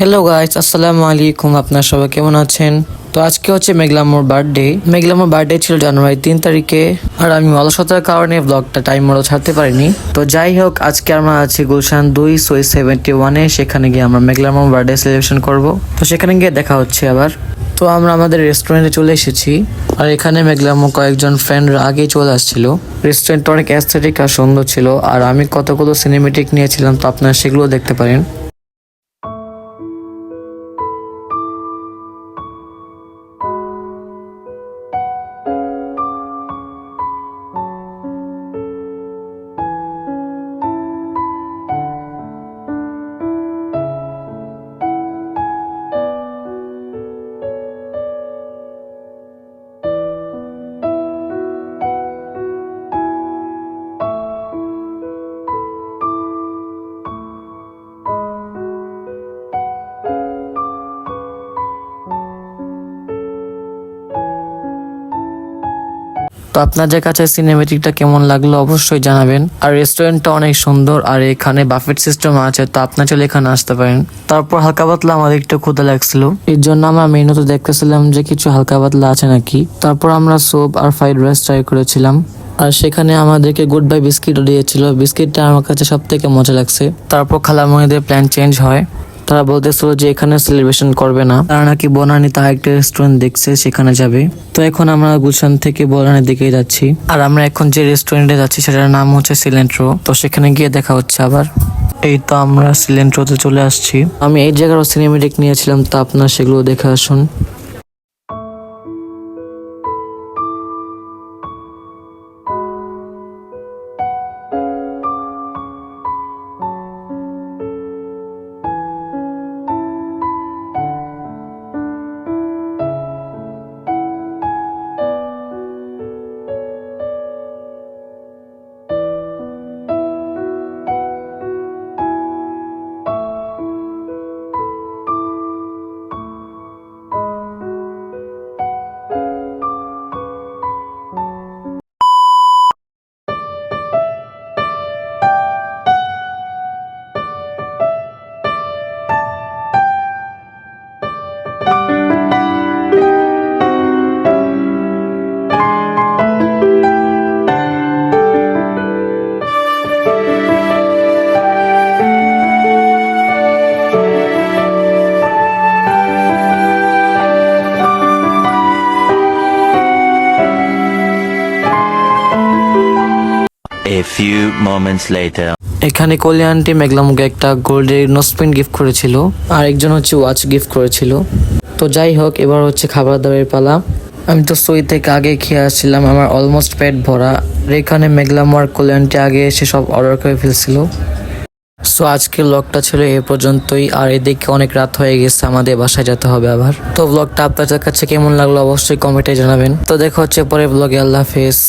Hello guys, আসসালামু আলাইকুম। আপনারা সবাই কেমন আছেন? তো আজকে হচ্ছে মেঘলামোর বার্থডে। মেঘলামোর বার্থডে ছিল জানুয়ারি 3 তারিখে। আর আমি অলসতার কারণে ব্লগটা টাইম মতো ছাড়তে পারিনি। তো যাই হোক, আজকে আমরা আছি গুলশান 2 সুই 71-এ। সেখানে গিয়ে আমরা মেঘলামোর বার্থডে সেলিব্রেশন করব। তো সেখানে গিয়ে দেখা হচ্ছে আবার। তো আমরা আমাদের রেস্টুরেন্টে চলে এসেছি। আর এখানে মেঘলামো কয়েকজন ফ্রেন্ডরা আগেই চলে আসছিল। রেস্টুরেন্টটা অনেক অ্যাস্থেটিক আর সুন্দর ছিল। আর আমি কতগুলো সিনেমেটিক নিয়েছিলাম, তো আপনারা সেগুলো দেখতে পারেন। তো আপনাদের কাছে সিনেমেটিকটা কেমন লাগলো অবশ্যই জানাবেন। আর রেস্টুরেন্টটা অনেক সুন্দর, আর এখানে বাফেট সিস্টেম আছে, তো আপনার চলে এখানে আসতে পারেন। তারপর হালকা পাতলা আমাদের একটু ক্ষুধা লাগছিল, এর জন্য আমরা মেনুতে দেখতেছিলাম যে কিছু হালকা পাতলা আছে নাকি। তারপর আমরা স্যুপ আর ফ্রাইড রাইস ট্রাই করেছিলাম। আর সেখানে আমাদেরকে গুড বাই বিস্কিটও দিয়েছিল। বিস্কিটটা আমার কাছে সব থেকে মজা লাগছে। তারপর খালামণিদের প্ল্যান চেঞ্জ হয়। তারা বলতেছিল যে এখানে সেলিব্রেশন করবে না, তারা নাকি বনানী তার একটা রেস্টুরেন্ট দেখছে, সেখানে যাবে। তো এখন আমরা গুলশান থেকে বনানীর দিকে যাচ্ছি। আর আমরা এখন যে রেস্টুরেন্টে যাচ্ছি সেটার নাম হচ্ছে সিলেন্ট্রো। তো সেখানে গিয়ে দেখা হচ্ছে আবার। এই তো আমরা সিলেন্ট্রোতে চলে আসছি। আমি এই জায়গারও সিনেমেটিক নিয়েছিলাম, তো আপনারা সেগুলো দেখে আসুন। A few moments later. এখানে কল্যাণটি মেঘলামুকে একটা গোল্ডের নোসপিন গিফট করেছিল, আর একজন হচ্ছে ওয়াচ গিফট করেছিল। তো যাই হোক, এবার হচ্ছে খাবার দাবারের পালা। আমি তো সই থেকে আগে খেয়ে আসছিলাম, আমার অলমোস্ট পেট ভরা। আর এখানে মেঘলামু আর কল্যাণটি আগে এসে সব অর্ডার করে ফেলছিল। সো আজকের ব্লগটা ছিল এ পর্যন্তই। আর এদিকে অনেক রাত হয়ে গেছে, আমাদের বাসায় যেতে হবে আবার। তো ব্লগটা আপনাদের কাছে কেমন লাগলো অবশ্যই কমেন্টে জানাবেন। তো দেখা হচ্ছে পরে ব্লগে। আল্লাহ হাফেজ।